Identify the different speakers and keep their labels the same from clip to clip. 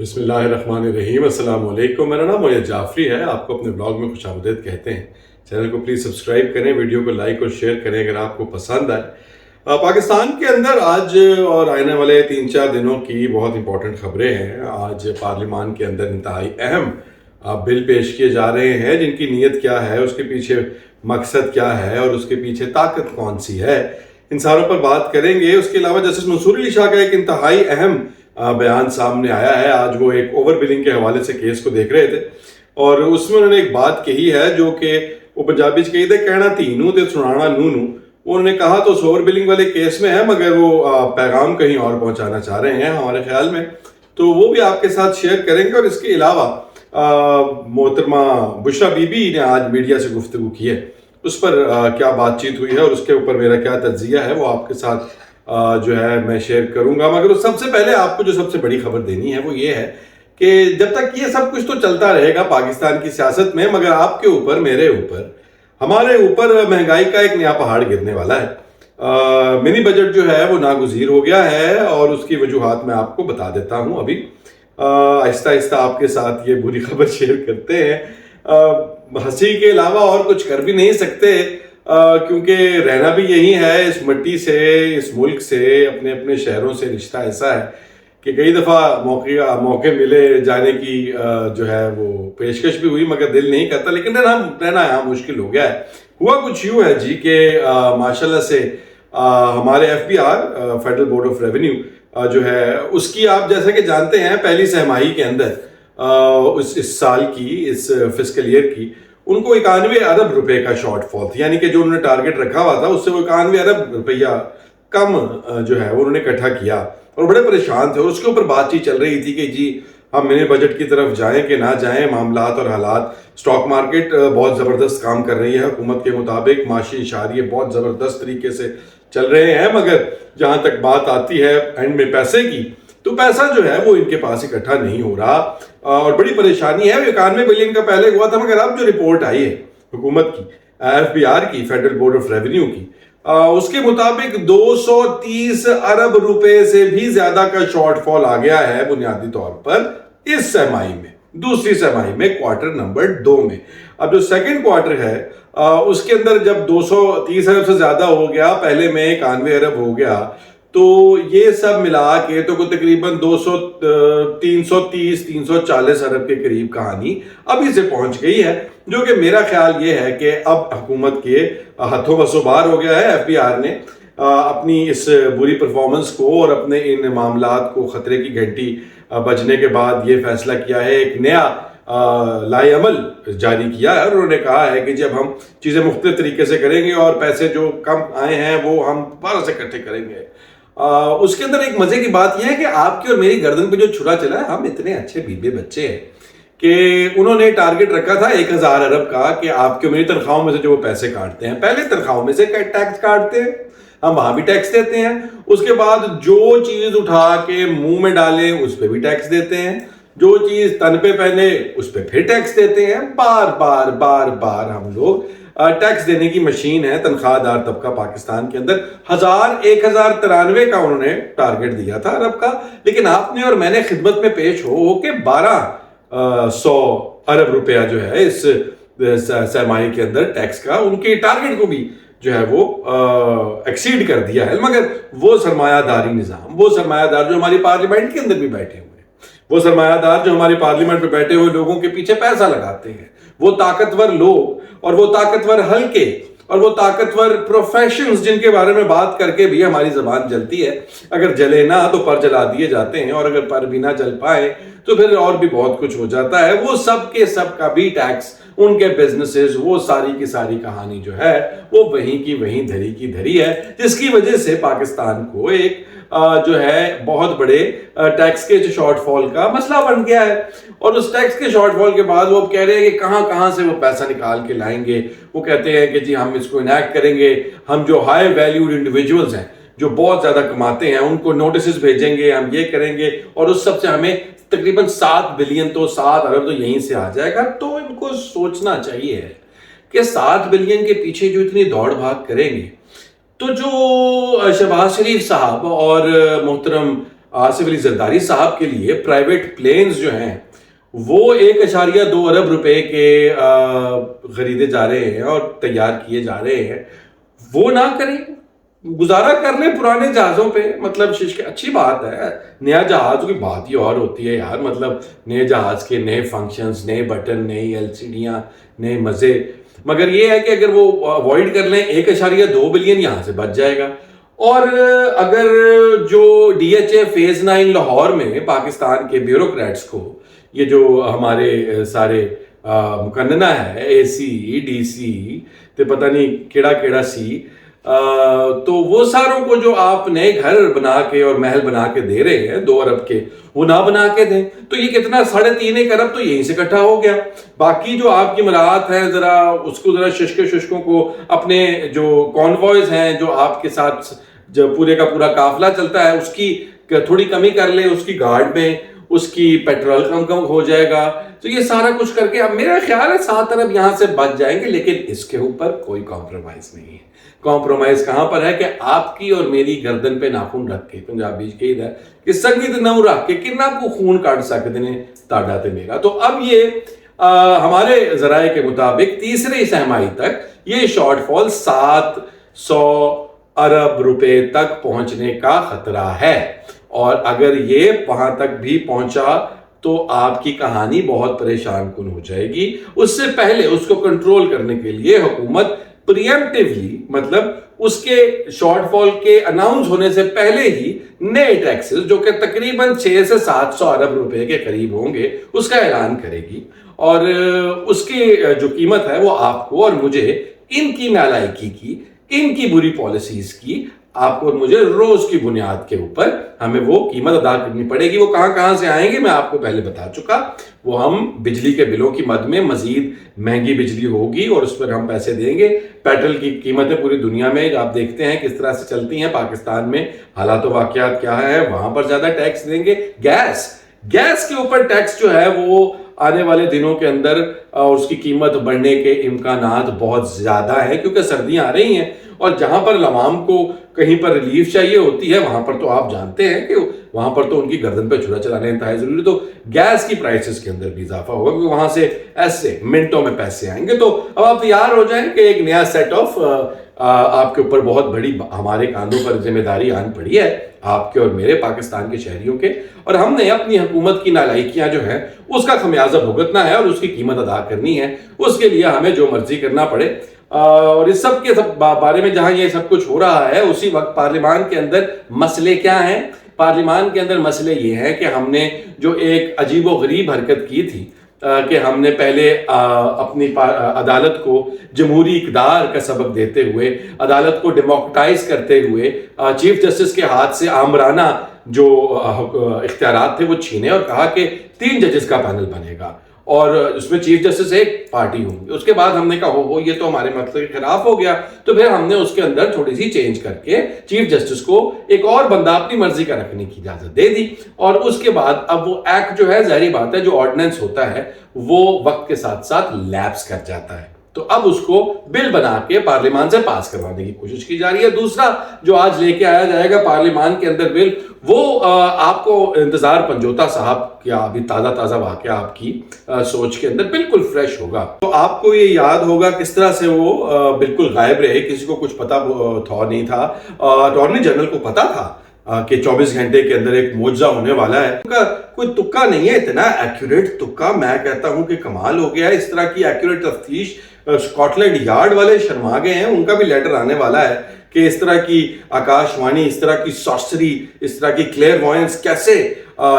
Speaker 1: بسم اللہ الرحمن الرحیم۔ السلام علیکم، میرا نام موید جعفری ہے۔ آپ کو اپنے بلاگ میں خوش آمدید کہتے ہیں۔ چینل کو پلیز سبسکرائب کریں، ویڈیو کو لائک اور شیئر کریں اگر آپ کو پسند آئے۔ پاکستان کے اندر آج اور آنے والے 3-4 دنوں کی بہت امپورٹنٹ خبریں ہیں۔ آج پارلیمان کے اندر انتہائی اہم بل پیش کیے جا رہے ہیں، جن کی نیت کیا ہے، اس کے پیچھے مقصد کیا ہے اور اس کے پیچھے طاقت کون سی ہے، ان ساروں پر بات کریں گے۔ اس کے علاوہ جسٹس منصور علی شاہ کا ایک انتہائی اہم بیان سامنے آیا ہے۔ آج وہ ایک اوور بلنگ کے حوالے سے کیس کو دیکھ رہے تھے اور اس میں انہوں نے ایک بات کہی ہے جو کہ وہ پنجابی کہی تھے کہنا تینوں تے سنانا نونو۔ انہوں نے کہا تو اوور بلنگ والے کیس میں ہے، مگر وہ پیغام کہیں اور پہنچانا چاہ رہے ہیں ہمارے خیال میں، تو وہ بھی آپ کے ساتھ شیئر کریں گے۔ اور اس کے علاوہ محترمہ بشرا بی بی نے آج میڈیا سے گفتگو کی ہے، اس پر کیا بات چیت ہوئی ہے اور اس کے اوپر میرا کیا تجزیہ ہے وہ آپ کے ساتھ جو ہے میں شیئر کروں گا۔ مگر سب سے پہلے آپ کو جو سب سے بڑی خبر دینی ہے وہ یہ ہے کہ جب تک یہ سب کچھ تو چلتا رہے گا پاکستان کی سیاست میں، مگر آپ کے اوپر، میرے اوپر، ہمارے اوپر مہنگائی کا ایک نیا پہاڑ گرنے والا ہے۔ منی بجٹ جو ہے وہ ناگزیر ہو گیا ہے اور اس کی وجوہات میں آپ کو بتا دیتا ہوں۔ ابھی آہستہ آہستہ آپ کے ساتھ یہ بری خبر شیئر کرتے ہیں۔ ہنسی کے علاوہ اور کچھ کر بھی نہیں سکتے، کیونکہ رہنا بھی یہی ہے، اس مٹی سے، اس ملک سے، اپنے اپنے شہروں سے رشتہ ایسا ہے کہ کئی دفعہ موقع ملے جانے کی جو ہے وہ پیشکش بھی ہوئی، مگر دل نہیں کرتا، لیکن رہنا یہاں مشکل ہو گیا ہے۔ ہوا کچھ یوں ہے جی کہ ماشاءاللہ سے ہمارے FBR federal board of revenue جو ہے اس کی آپ جیسا کہ جانتے ہیں پہلی سہ-ماہی کے اندر اس سال کی، اس فسکل ایئر کی، ان کو 91 ارب روپے کا شارٹ فال تھا، یعنی کہ جو انہوں نے ٹارگٹ رکھا ہوا تھا اس سے وہ 91 ارب روپیہ کم جو ہے وہ انہوں نے اکٹھا کیا اور بڑے پریشان تھے۔ اور اس کے اوپر بات چیت چل رہی تھی کہ جی ہم منی بجٹ کی طرف جائیں کہ نہ جائیں، معاملات اور حالات، سٹاک مارکیٹ بہت زبردست کام کر رہی ہے حکومت کے مطابق، معاشی اشاریے بہت زبردست طریقے سے چل رہے ہیں، مگر جہاں تک بات آتی ہے اینڈ میں پیسے کی، تو پیسہ جو ہے وہ ان کے پاس اکٹھا نہیں ہو رہا اور بڑی پریشانی ہے۔ 91 بلین کا پہلے ہوا تھا، مگر اب جو رپورٹ آئی ہے حکومت کی، FBR کی، فیڈرل بورڈ آف ریونیو کی، اس کے مطابق 230 ارب روپے سے بھی زیادہ کا شارٹ فال آ گیا ہے بنیادی طور پر اس سہ-ماہی میں، دوسری سہ-ماہی میں، کوارٹر نمبر 2 میں۔ اب جو سیکنڈ کوارٹر ہے اس کے اندر جب 230 ارب سے زیادہ ہو گیا، پہلے میں 91 ارب ہو گیا، تو یہ سب ملا کے تو تقریباً 330-340 ارب کے قریب کہانی ابھی سے پہنچ گئی ہے، جو کہ میرا خیال یہ ہے کہ اب حکومت کے ہاتھوں بسوں باہر ہو گیا ہے۔ FBR نے اپنی اس بری پرفارمنس کو اور اپنے ان معاملات کو خطرے کی گھنٹی بجنے کے بعد یہ فیصلہ کیا ہے، ایک نیا لائے عمل جاری کیا ہے اور انہوں نے کہا ہے کہ جب ہم چیزیں مختلف طریقے سے کریں گے اور پیسے جو کم آئے ہیں وہ ہم دوبارہ سے اکٹھے کریں گے۔ اس کے اندر ایک مزے کی بات یہ ہے کہ آپ کی اور میری گردن پہ جو چھڑا چلا ہے، ہم اتنے اچھے بیبے بچے ہیں کہ انہوں نے ٹارگٹ رکھا تھا 1000 ارب کا کہ آپ کی اور میری تنخواہوں میں سے جو وہ پیسے کاٹتے ہیں، پہلے تنخواہوں میں سے ٹیکس کاٹتے ہیں، ہم وہاں بھی ٹیکس دیتے ہیں، اس کے بعد جو چیز اٹھا کے منہ میں ڈالیں اس پہ بھی ٹیکس دیتے ہیں، جو چیز تن پہ پہنے اس پہ پھر ٹیکس دیتے ہیں، بار بار بار بار ہم لوگ ٹیکس دینے کی مشین ہے۔ تنخواہ دار طبقہ پاکستان کے اندر 1093 کا انہوں نے ٹارگٹ دیا تھا ارب کا، لیکن آپ نے اور میں نے خدمت میں پیش ہو کے 1200 ارب روپیہ جو ہے اس سہ-ماہی کے اندر ٹیکس کا، ان کے ٹارگٹ کو بھی جو ہے وہ ایکسیڈ کر دیا ہے۔ مگر وہ سرمایہ داری نظام، وہ سرمایہ دار جو ہماری پارلیمنٹ کے اندر بھی بیٹھے ہوئے ہیں، وہ سرمایہ دار جو ہماری پارلیمنٹ میں بیٹھے ہوئے لوگوں کے پیچھے پیسہ لگاتے ہیں، وہ طاقتور لوگ اور وہ طاقتور حلقے اور وہ طاقتور پروفیشنز جن کے بارے میں بات کر کے بھی ہماری زبان جلتی ہے، اگر جلے نہ تو پر جلا دیے جاتے ہیں، اور اگر پر بھی نہ جل پائے تو پھر اور بھی بہت کچھ ہو جاتا ہے۔ وہ سب کے سب کا بھی ٹیکس، ان کے بزنسز، وہ ساری کی ساری کہانی جو ہے وہ وہیں کی وہیں دھری کی دھری ہے، جس کی وجہ سے پاکستان کو ایک جو ہے بہت بڑے ٹیکس کے شارٹ فال کا مسئلہ بن گیا ہے۔ اور اس ٹیکس کے شارٹ فال کے بعد وہ اب کہہ رہے ہیں کہ کہاں سے وہ پیسہ نکال کے لائیں گے۔ وہ کہتے ہیں کہ جی ہم اس کو انیکٹ کریں گے، ہم جو ہائی ویلیوڈ انڈیویجولز ہیں جو بہت زیادہ کماتے ہیں ان کو نوٹسز بھیجیں گے، ہم یہ کریں گے، اور اس سب سے ہمیں تقریباً 7 بلین تو 7 ارب تو یہیں سے آ جائے گا۔ تو ان کو سوچنا چاہیے کہ 7 بلین کے پیچھے جو اتنی دوڑ بھاگ کریں گے، تو جو شہباز شریف صاحب اور محترم آصف علی زرداری صاحب کے لیے پرائیویٹ پلینز جو ہیں وہ 1.2 ارب روپے کے خریدے جا رہے ہیں اور تیار کیے جا رہے ہیں، وہ نہ کریں، گزارا کر لیں پرانے جہازوں پہ. مطلب اچھی بات ہے، نیا جہاز کی بات ہی اور ہوتی ہے یار. مطلب نئے جہاز کے نئے فنکشنز، نئے بٹن، نئی LCDیاں، نئے مزے. مگر یہ ہے کہ اگر وہ اوائڈ کر لیں 1.2 بلین یہاں سے بچ جائے گا. اور اگر جو DHA فیز 9 لاہور میں پاکستان کے بیوروکریٹس کو، یہ جو ہمارے سارے مقننہ ہے AC DC تے پتہ نہیں کیڑا کیڑا سی، تو وہ ساروں کو جو آپ نئے گھر بنا کے اور محل بنا کے دے رہے ہیں 2 ارب کے، وہ نہ بنا کے دیں تو یہ کتنا 3.5 ارب تو یہیں سے اکٹھا ہو گیا. باقی جو آپ کی مراعات ہیں ذرا اس کو ذرا ششکوں کو، اپنے جو کانوائز ہیں جو آپ کے ساتھ جو پورے کا پورا قافلہ چلتا ہے، اس کی تھوڑی کمی کر لیں، اس کی گارڈ میں اس کی پیٹرول کم ہو جائے گا. تو یہ سارا کچھ کر کے اب میرا خیال ہے 7 ارب یہاں سے بچ جائیں گے. لیکن اس کے اوپر کوئی کمپرومائز نہیں ہے. کمپرومائز کہاں پر ہے کہ آپ کی اور میری گردن پہ ناخن رکھ کے، پنجابی کہید ہے کہ سنگیت نو رکھ کے کنہ کو خون کاٹ سکتے ہیں تاڑا تے میرا. تو اب یہ ہمارے ذرائع کے مطابق تیسرے سہمائی تک یہ شارٹ فال 700 ارب روپے تک پہنچنے کا خطرہ ہے. اور اگر یہ وہاں تک بھی پہنچا تو آپ کی کہانی بہت پریشان کن ہو جائے گی. اس سے پہلے اس کو کنٹرول کرنے کے لیے حکومت پریمپٹیولی، مطلب اس کے شارٹ فال کے اناؤنس ہونے سے پہلے ہی نئے ٹیکسز جو کہ تقریباً 600 سے 700 ارب روپے کے قریب ہوں گے اس کا اعلان کرے گی. اور اس کی جو قیمت ہے وہ آپ کو اور مجھے ان کی نالائکی کی، ان کی بری پالیسیز کی، آپ کو اور مجھے روز کی بنیاد کے اوپر ہمیں وہ قیمت ادا کرنی پڑے گی. وہ کہاں سے آئیں گے میں آپ کو پہلے بتا چکا. وہ ہم بجلی کے بلوں کی مد میں مزید مہنگی بجلی ہوگی اور اس پر ہم پیسے دیں گے. پیٹرول کی قیمتیں پوری دنیا میں آپ دیکھتے ہیں کس طرح سے چلتی ہیں. پاکستان میں حالات و واقعات کیا ہے، وہاں پر زیادہ ٹیکس دیں گے. گیس کے اوپر ٹیکس جو ہے وہ آنے والے دنوں کے اندر اس کی قیمت بڑھنے کے امکانات بہت زیادہ ہیں، کیونکہ سردیاں آ رہی ہیں اور جہاں پر عوام کو کہیں پر ریلیف چاہیے ہوتی ہے وہاں پر تو آپ جانتے ہیں کہ وہاں پر تو ان کی گردن پہ چھڑا چلانا انتہائی ضروری. تو گیس کی پرائسز کے اندر بھی اضافہ ہوگا کیونکہ وہاں سے ایسے منٹوں میں پیسے آئیں گے. تو اب آپ تیار ہو جائیں کہ ایک نیا سیٹ آف آپ کے اوپر بہت بڑی ہمارے کاندھوں پر ذمہ داری آن پڑی ہے، آپ کے اور میرے پاکستان کے شہریوں کے. اور ہم نے اپنی حکومت کی نالائکیاں جو ہیں اس کا خمیازہ بھگتنا ہے اور اس کی قیمت ادا کرنی ہے. اس کے لیے ہمیں جو مرضی کرنا پڑے. اور اس سب کے بارے میں جہاں یہ سب کچھ ہو رہا ہے اسی وقت پارلیمان کے اندر مسئلے کیا ہیں؟ پارلیمان کے اندر مسئلے یہ ہیں کہ ہم نے جو ایک عجیب و غریب حرکت کی تھی کہ ہم نے پہلے اپنی عدالت کو جمہوری اقدار کا سبق دیتے ہوئے، عدالت کو ڈیموکریٹائز کرتے ہوئے چیف جسٹس کے ہاتھ سے آمرانہ جو اختیارات تھے وہ چھینے اور کہا کہ 3 ججز کا پینل بنے گا اور اس میں چیف جسٹس ایک پارٹی ہوں گی. اس کے بعد ہم نے کہا ہو یہ تو ہمارے مقصد کے خلاف ہو گیا. تو پھر ہم نے اس کے اندر تھوڑی سی چینج کر کے چیف جسٹس کو ایک اور بندہ اپنی مرضی کا رکھنے کی اجازت دے دی. اور اس کے بعد اب وہ ایکٹ جو ہے ظاہری بات ہے جو آرڈیننس ہوتا ہے وہ وقت کے ساتھ ساتھ لیپس کر جاتا ہے. تو اب اس کو بل بنا کے پارلیمان سے پاس کروانے کی کوشش کی جا رہی ہے. دوسرا جو آج لے کے آیا جائے گا پارلیمان کے اندر بل، وہ آپ کو انتظار پنجوتا صاحب کیا ابھی تازہ واقعہ آپ کی سوچ کے اندر بالکل فریش ہوگا. تو آپ کو یہ یاد ہوگا کس طرح سے وہ بالکل غائب رہے، کسی کو کچھ پتا تھا نہیں تھا. اٹارنی جنرل کو پتا تھا کہ 24 گھنٹے کے اندر ایک معجزہ ہونے والا ہے. ان کا کوئی تکا نہیں ہے، اتنا ایکوریٹ تکا میں کہتا ہوں کہ کمال ہو گیا ہے. اس طرح کی ایکوریٹ تفتیش اسکاٹ لینڈ یارڈ والے شرما گئے ہیں. ان کا بھی لیٹر آنے والا ہے کہ اس طرح کی آکاش وانی، اس طرح کی سارسری، اس طرح کی کلیئر وائنس کیسے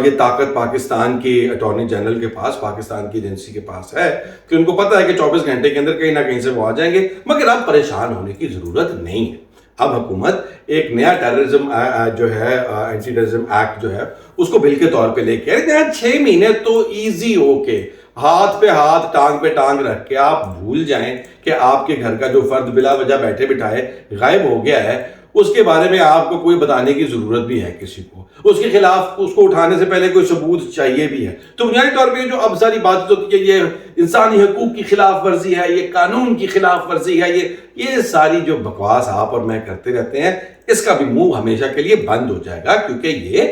Speaker 1: یہ طاقت پاکستان کی اٹارنی جنرل کے پاس، پاکستان کی ایجنسی کے پاس ہے کہ ان کو پتا ہے کہ 24 گھنٹے کے اندر کہیں نہ کہیں سے وہ آ جائیں گے. مگر اب پریشان ہونے کی ضرورت نہیں ہے. اب حکومت ایک نیا ٹیررزم جو ہے اینٹی ٹیررزم ایکٹ جو ہے اس کو بل کے طور پہ لے کے 6 مہینے تو ایزی ہو کے ہاتھ پہ ہاتھ ٹانگ پہ ٹانگ رکھ کے آپ بھول جائیں کہ آپ کے گھر کا جو فرد بلا وجہ بیٹھے بٹھائے غائب ہو گیا ہے، اس کے بارے میں آپ کو کوئی بتانے کی ضرورت بھی ہے کسی کو. اس کے خلاف اس کو اٹھانے سے پہلے کوئی ثبوت چاہیے بھی ہے. تو بنیادی طور پہ جو اب ساری بات ہوتی ہے یہ انسانی حقوق کی خلاف ورزی ہے، یہ قانون کی خلاف ورزی ہے، یہ ساری جو بکواس آپ اور میں کرتے رہتے ہیں اس کا بھی منہ ہمیشہ کے لیے بند ہو جائے گا کیونکہ یہ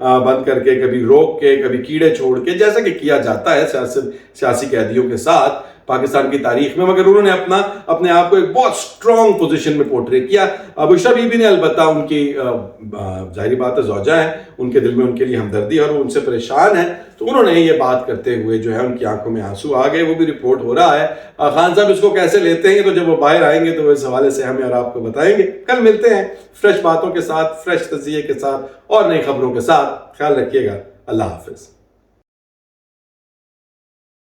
Speaker 1: بند کر کے، کبھی روک کے، کبھی کیڑے چھوڑ کے، جیسا کہ کیا جاتا ہے سیاسی قیدیوں کے ساتھ پاکستان کی تاریخ میں، مگر انہوں نے اپنے آپ کو ایک بہت سٹرونگ پوزیشن میں پورٹری کیا۔ بشریٰ بی بی نے البتہ ان کی ظاہری بات ہے زوجہ ہیں، ان کے دل میں ان کے لیے ہمدردی اور ان سے پریشان ہیں، تو انہوں نے یہ بات کرتے ہوئے جو ہے ان کی آنکھوں میں آنسو آ گئے، وہ بھی رپورٹ ہو رہا ہے۔ خان صاحب اس کو کیسے لیتے ہیں تو جب وہ باہر آئیں گے تو وہ اس حوالے سے ہمیں اور آپ کو بتائیں گے۔ کل ملتے ہیں فریش باتوں کے ساتھ، فریش تجزیے کے ساتھ اور نئی خبروں کے ساتھ۔ خیال رکھیے گا، اللہ حافظ۔